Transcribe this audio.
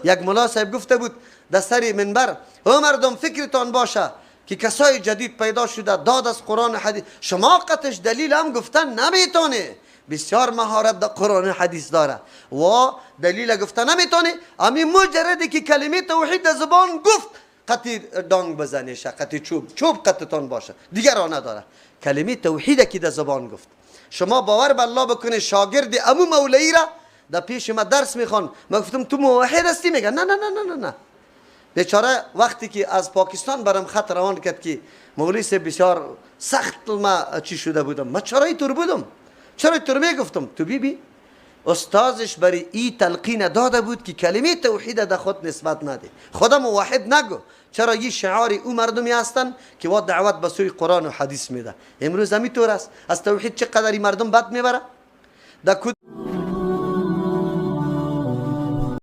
یک ملا صاحب گفته بود در سر منبر او مردم فکرتان باشه که کسای جدید پیدا شده داد از قرآن و حدیث شما قطعش دلیل هم گفتن نمیتونه بسیار مهارت در قرآن و حدیث داره و دلیل گفتن نمیتونه امی مجردی که کلمه توحید در زبان گفت قطعی دانگ بزنیش قطعی چوب قطعتان باشه دیگر را نداره کلمه توحید که در زبان گفت شما باور به الله بکنه شاگرد امو مولایی را در پیش ما درس میخوان ما گفتم تو موحد هستی میگن نه نه نه نه نه بیچاره وقتی که از پاکستان برام خط روان کرد که مولوی سے بسیار سخت ما چی شده بودم ما چرا اینطور بودم چرا اینطور میگفتم تو بی استازش برای ای تلقین داده بود که کلمه توحید در خود نسبت نده خدا موحد نگو چرا یه شعار او مردمی هستن که وا دعوت به سوی قرآن و حدیث میده امروز همین طور است از توحید چقدر مردم بد میبره